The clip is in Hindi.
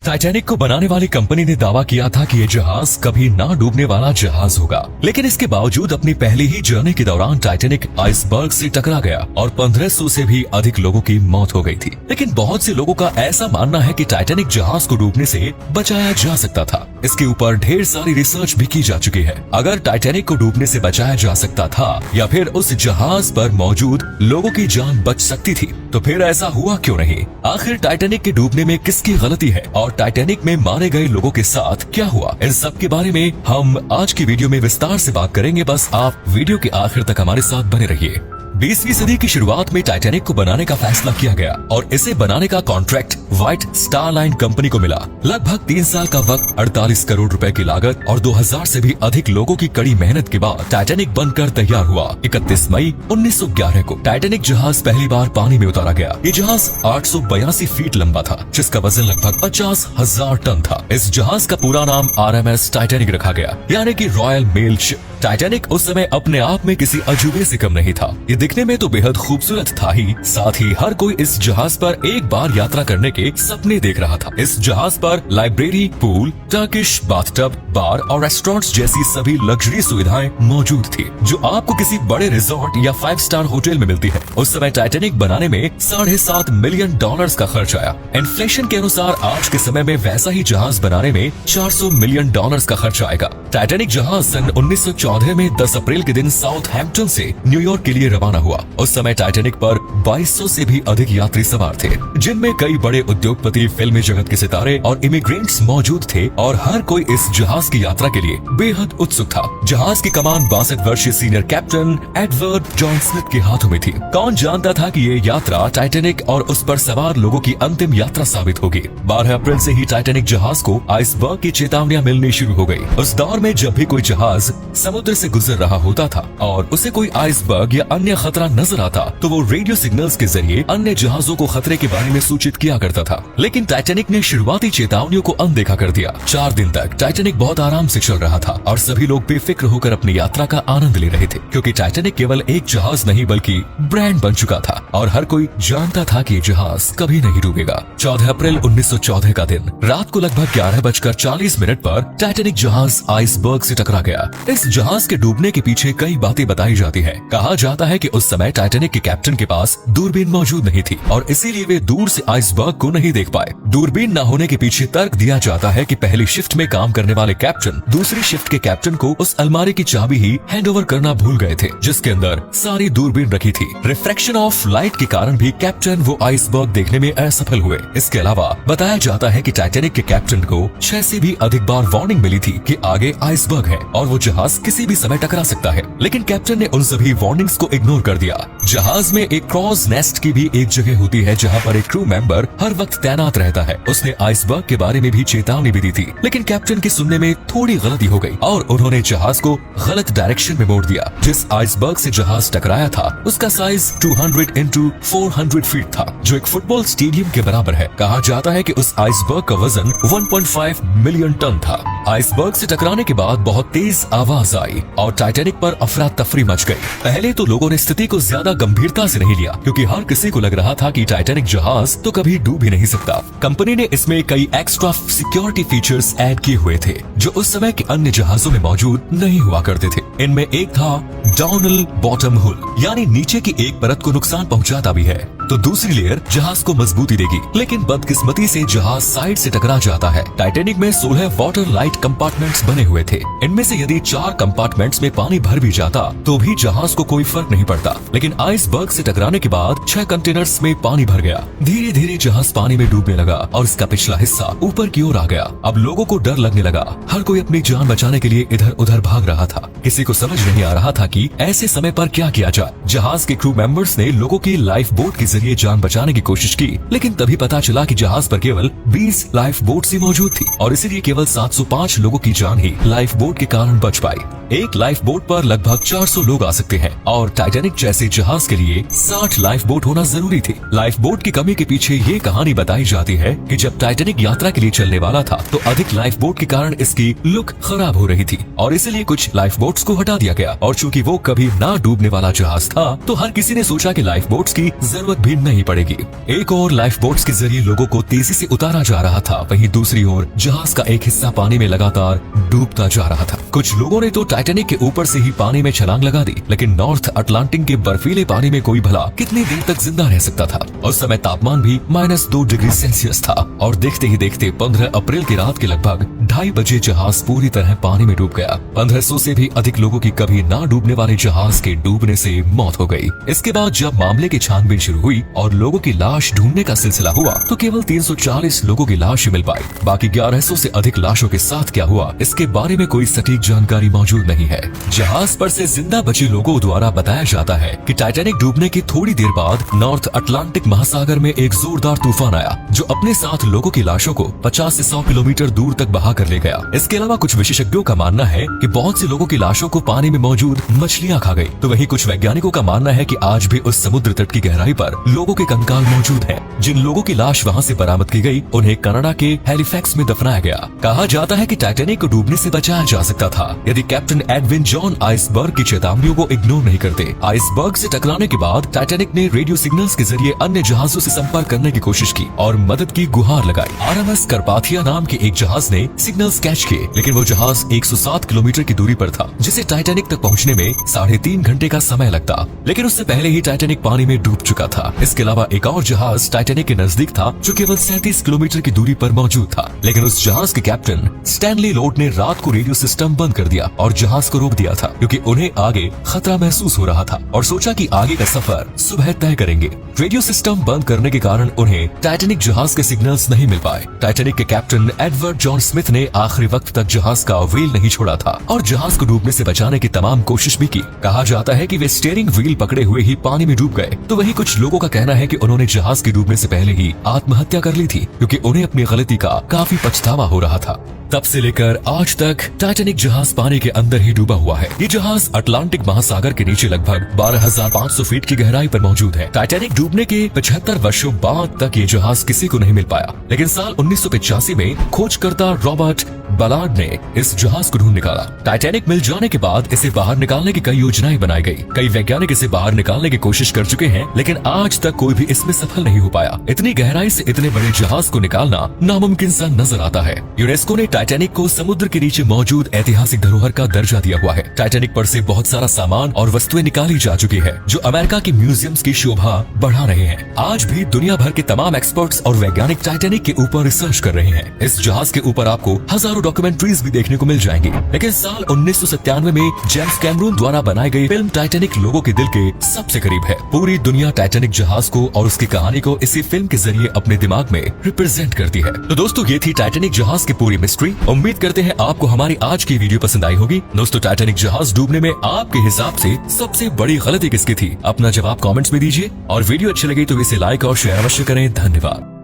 टाइटैनिक को बनाने वाली कंपनी ने दावा किया था कि ये जहाज कभी ना डूबने वाला जहाज होगा, लेकिन इसके बावजूद अपनी पहली ही जर्नी के दौरान टाइटैनिक आइसबर्ग से टकरा गया और 1500 से भी अधिक लोगों की मौत हो गई थी। लेकिन बहुत से लोगों का ऐसा मानना है कि टाइटैनिक जहाज को डूबने से बचाया जा सकता था। इसके ऊपर ढेर सारी रिसर्च भी की जा चुकी है। अगर टाइटैनिक को डूबने से बचाया जा सकता था या फिर उस जहाज पर मौजूद लोगों की जान बच सकती थी, तो फिर ऐसा हुआ क्यों नहीं? आखिर टाइटैनिक के डूबने में किसकी गलती है और टाइटैनिक में मारे गए लोगों के साथ क्या हुआ, इन सब के बारे में हम आज की वीडियो में विस्तार से बात करेंगे। बस आप वीडियो के आखिर तक हमारे साथ बने रहिए। 20वीं सदी की शुरुआत में टाइटैनिक को बनाने का फैसला किया गया और इसे बनाने का contract white star line company को मिला। लगभग 3 साल का वक्त, 48 करोड़ रुपए की लागत और 2000 से भी अधिक लोगों की कड़ी मेहनत के बाद टाइटैनिक बनकर तैयार हुआ। 31 मई 1911 को टाइटैनिक जहाज पहली बार पानी में उतारा गया। ये जहाज 882 फीट लंबा था, जिसका वजन लगभग 50,000 टन था। इस जहाज का पूरा नाम RMS टाइटैनिक रखा गया, यानी कि रॉयल मेल शिप। टाइटैनिक उस समय अपने आप में किसी अजूबे से कम नहीं था। ये दिखने में तो बेहद खूबसूरत था ही, साथ ही हर कोई इस जहाज पर एक बार यात्रा करने के सपने देख रहा था। इस जहाज पर लाइब्रेरी, पूल, टर्किश बाथटब, बार और रेस्टोरेंट्स जैसी सभी लग्जरी सुविधाएं मौजूद थी, जो आपको किसी बड़े रिजॉर्ट या 5 स्टार होटल में मिलती है। उस समय टाइटैनिक बनाने में $7.5 मिलियन का खर्च आया। इन्फ्लेशन के अनुसार आज के समय में वैसा ही जहाज बनाने में $400 मिलियन का खर्च आएगा। टाइटैनिक जहाज सन 1914 में 10 अप्रैल के दिन साउथहैम्पटन से न्यूयॉर्क के लिए रवाना हुआ। उस समय टाइटैनिक पर 2200 से भी अधिक यात्री सवार थे, जिनमें कई बड़े उद्योगपति, फिल्मी जगत के सितारे और इमिग्रेंट्स मौजूद थे और हर कोई इस जहाज की यात्रा के लिए बेहद उत्सुक था। जहाज की कमान 62 वर्षीय senior captain Edward John Smith के हाथों में थी। कौन जानता था कि ये यात्रा टाइटैनिक और उस पर सवार लोगों की अंतिम यात्रा साबित होगी। 12 अप्रैल से ही टाइटैनिक जहाज को आइसबर्ग की चेतावनियां मिलनी शुरू हो गई। उस दौर में जब भी कोई जहाज समुद्र से गुजर रहा होता था और उसे कोई आइसबर्ग या अन्य खतरा नजर आता, तो वो रेडियो सिग्नल्स के जरिए अन्य जहाजों को खतरे के बारे में सूचित किया करता था। लेकिन टाइटैनिक ने शुरुआती चेतावनियों को अनदेखा कर दिया। 4 दिन तक टाइटैनिक बहुत आराम से चल रहा था और सभी लोग बेफिक्र होकर अपनी यात्रा का आनंद ले रहे थे, क्योंकि टाइटैनिक केवल एक जहाज नहीं बल्कि ब्रांड बन चुका था और हर कोई जानता था कि जहाज कभी नहीं डूबेगा। 14 अप्रैल 1914 का दिन रात को लगभग 11:40 पर टाइटैनिक जहाज आइसबर्ग से टकरा गया। इस जहाज के डूबने के पीछे कई बातें बताई जाती है। कहा जाता है कि उस समय टाइटैनिक के कैप्टन के पास दूरबीन मौजूद नहीं थी और इसीलिए वे दूर से आइसबर्ग को नहीं देख पाए। दूरबीन न होने के पीछे तर्क दिया जाता है कि पहली शिफ्ट में काम करने वाले कैप्टन दूसरी शिफ्ट के कैप्टन को उस अलमारी की चाबी ही हैंडओवर करना भूल गए थे, जिसके अंदर सारी दूरबीन रखी थी। रिफ्रैक्शन ऑफ लाइट के कारण भी कैप्टन वो आइसबर्ग देखने में असफल हुए। इसके अलावा बताया जाता है कि टाइटैनिक के कैप्टन को 6 से भी अधिक बार वार्निंग मिली थी कि आगे आइसबर्ग है और वो जहाज किसी भी समय टकरा सकता है, लेकिन कैप्टन ने उन सभी वार्निंग्स को इग्नोर कर दिया। जहाज में एक क्रॉस नेस्ट की भी एक जगह होती है जहां पर एक क्रू मेंबर हर वक्त तैनात रहता है। उसने आइसबर्ग के बारे में भी चेतावनी भी दी थी, लेकिन कैप्टन के सुनने में थोड़ी गलती हो गई और उन्होंने जहाज को गलत डायरेक्शन में मोड़ दिया। जिस आइसबर्ग से जहाज टकराया था उसका साइज 200 into 400 फीट था, जो एक फुटबॉल स्टेडियम के बराबर है। कहा जाता है कि उस आइसबर्ग का वजन 1.5 मिलियन टन था। आइसबर्ग से टकराने के बाद बहुत तेज आवाज आई और टाइटैनिक पर अफरा तफरी मच गई। पहले तो लोगों ने स्थिति को ज्यादा गंभीरता से नहीं लिया, क्योंकि हर किसी को लग रहा था कि टाइटैनिक जहाज तो कभी डूब ही नहीं सकता। कंपनी ने इसमें कई एक्स्ट्रा सिक्योरिटी फीचर्स ऐड किए हुए थे, जो उस समय के अन्य जहाजों में मौजूद नहीं हुआ करते थे। इनमें एक था डाउनल बॉटम हुल, यानी नीचे की एक परत को नुकसान पहुंचाता भी है तो दूसरी लेयर जहाज को मजबूती देगी। लेकिन बदकिस्मती से जहाज साइड से टकरा जाता है। टाइटैनिक में 16 वाटर लाइट कंपार्टमेंट्स बने हुए थे। इनमें से यदि 4 कंपार्टमेंट्स में पानी भर भी जाता तो भी जहाज को कोई फर्क नहीं पड़ता, लेकिन आइसबर्ग से टकराने के बाद 6 कंटेनर्स में पानी भर गया। धीरे धीरे जहाज पानी में डूबने लगा और इसका पिछला हिस्सा ऊपर की ओर आ गया। अब लोगों को डर लगने लगा। हर कोई अपनी जान बचाने के लिए इधर उधर भाग रहा था। किसी को समझ नहीं आ रहा था कि ऐसे समय पर क्या किया जाए। जहाज के क्रू मेंबर्स ने लोगों की लाइफ बोट के जरिए जान बचाने की कोशिश की, लेकिन तभी पता चला कि जहाज पर केवल 20 लाइफ बोट्स ही मौजूद थी और इसीलिए केवल 705 लोगों की जान ही लाइफ बोट के कारण बच पाई। एक लाइफ बोट पर लगभग 400 लोग आ सकते हैं और टाइटैनिक जैसे जहाज के लिए 60 लाइफ बोट होना जरूरी थी। लाइफ बोट की कमी के पीछे ये कहानी बताई जाती है कि जब टाइटैनिक यात्रा के लिए चलने वाला था तो अधिक लाइफ बोट के कारण इसकी लुक खराब हो रही थी और इसलिए कुछ लाइफ बोट्स को हटा दिया गया। और चूंकि वो कभी ना डूबने वाला जहाज था तो हर किसी ने सोचा कि लाइफ बोट्स की जरूरत भी नहीं पड़ेगी। एक और लाइफ बोट्स के जरिए लोगों को तेजी से उतारा जा रहा था, वहीं दूसरी ओर जहाज का एक हिस्सा पानी में लगातार डूबता जा रहा था। कुछ लोगों ने तो टाइटैनिक के ऊपर से ही पानी में छलांग लगा दी, लेकिन नॉर्थ अटलांटिक के बर्फीले पानी में कोई भला कितनी देर तक जिंदा रह सकता था। उस समय तापमान भी -2 डिग्री सेल्सियस था और देखते ही देखते 15 अप्रैल की रात के लगभग 2:30 बजे जहाज पूरी तरह पानी में डूब गया। 1500 से भी अधिक लोगों की कभी ना डूबने वाले जहाज के डूबने से मौत हो गई। इसके बाद जब मामले की छानबीन शुरू हुई और लोगों की लाश ढूंढने का सिलसिला हुआ तो केवल 340 लोगों की लाश मिल पाई। बाकी 1100 से अधिक लाशों के साथ क्या हुआ इसके बारे में कोई सटीक जानकारी मौजूद नहीं है। जहाज पर से जिंदा बचे लोगों द्वारा बताया जाता है कि टाइटैनिक डूबने की थोड़ी देर बाद नॉर्थ अटलांटिक महासागर में एक जोरदार तूफान आया जो अपने साथ लोगों की लाशों को 50 से 100 किलोमीटर दूर तक बहा कर ले गया। इसके अलावा कुछ विशेषज्ञों का मानना है कि बहुत से लोगों की लाशों को पानी में मौजूद मछलियां खा गई। तो वहीं कुछ वैज्ञानिकों का मानना है कि आज भी उस समुद्र तट की गहराई पर लोगों के कंकाल मौजूद हैं। जिन लोगों की लाश वहां से बरामद की गई उन्हें कनाडा के हैलिफैक्स में दफनाया गया। कहा जाता है कि टाइटैनिक को डूबने से बचाया जा सकता था यदि कैप्टन एडविन जॉन आइसबर्ग की चेतावनियों को इग्नोर नहीं करते। आइसबर्ग से टकराने के बाद टाइटैनिक ने रेडियो सिग्नल्स के जरिए अन्य जहाजों से संपर्क करने की कोशिश की और मदद की गुहार लगाई। RMS कार्पाथिया नाम के एक जहाज ने सिग्नल्स कैच किए, लेकिन वो जहाज 107 किलोमीटर की दूरी पर था, जिसे टाइटैनिक तक पहुंचने में 3.5 घंटे का समय लगता। लेकिन उससे पहले ही टाइटैनिक पानी में डूब चुका था। इसके अलावा एक और जहाज टाइटैनिक के नजदीक था जो केवल 37 किलोमीटर की दूरी पर मौजूद था, लेकिन उस जहाज के कैप्टन स्टैनली लोड ने रात को रेडियो सिस्टम बंद कर दिया और जहाज को रोक दिया था क्योंकि उन्हें आगे खतरा महसूस हो रहा था और सोचा कि आगे का सफर सुबह तय करेंगे। रेडियो सिस्टम बंद करने के कारण उन्हें टाइटैनिक जहाज के सिग्नल्स नहीं मिल पाए। टाइटैनिक के कैप्टन एडवर्ड जॉन स्मिथ ने आखिरी वक्त तक जहाज का व्हील नहीं छोड़ा था और जहाज को डूबने से बचाने की तमाम कोशिश भी की। कहा जाता है कि वे स्टीयरिंग व्हील पकड़े हुए ही पानी में डूब गए। तो वहीं कुछ लोगों का कहना है कि उन्होंने जहाज के डूबने से पहले ही आत्महत्या कर ली थी क्योंकि उन्हें अपनी गलती का काफी पछतावा हो रहा था। तब से लेकर आज तक टाइटैनिक जहाज पानी के अंदर ही डूबा हुआ है। ये जहाज अटलांटिक महासागर के नीचे लगभग 12,500 फीट की गहराई पर मौजूद है। टाइटैनिक डूबने के 75 वर्षों बाद तक ये जहाज किसी को नहीं मिल पाया, लेकिन साल 1985 में खोजकर्ता रॉबर्ट बलार्ड ने इस जहाज को ढूंढ निकाला। टाइटैनिक मिल जाने के बाद इसे बाहर निकालने की कई योजनाएं बनाई गई। कई वैज्ञानिक इसे बाहर निकालने की कोशिश कर चुके हैं, लेकिन आज तक कोई भी इसमें सफल नहीं हो पाया। इतनी गहराई से इतने बड़े जहाज को निकालना नामुमकिन सा नजर आता है। यूनेस्को ने टाइटैनिक को समुद्र के नीचे मौजूद ऐतिहासिक धरोहर का दर्जा दिया हुआ है। टाइटैनिक पर से बहुत सारा सामान और वस्तुएं निकाली जा चुकी है जो अमेरिका के म्यूजियम्स की शोभा बढ़ा रहे हैं। आज भी दुनिया भर के तमाम एक्सपर्ट्स और वैज्ञानिक टाइटैनिक के ऊपर रिसर्च कर रहे हैं। इस जहाज के ऊपर आपको हजारों डॉक्यूमेंट्रीज भी देखने को मिल जाएंगी। लेकिन साल 1997 में जेम्स कैमरून द्वारा बनाई गई फिल्म टाइटैनिक लोगों के दिल के सबसे करीब है। पूरी दुनिया टाइटैनिक जहाज को और उसकी कहानी को इसी फिल्म के जरिए अपने दिमाग में रिप्रेजेंट करती है। तो दोस्तों, ये थी टाइटैनिक जहाज की पूरी मिस्ट्री। उम्मीद करते हैं आपको हमारी आज की वीडियो पसंद आई होगी। दोस्तों, टाइटैनिक जहाज डूबने में आपके हिसाब से सबसे बड़ी गलती किसकी थी? अपना जवाब कमेंट्स में दीजिए और वीडियो अच्छी लगी तो इसे लाइक और शेयर अवश्य करें। धन्यवाद।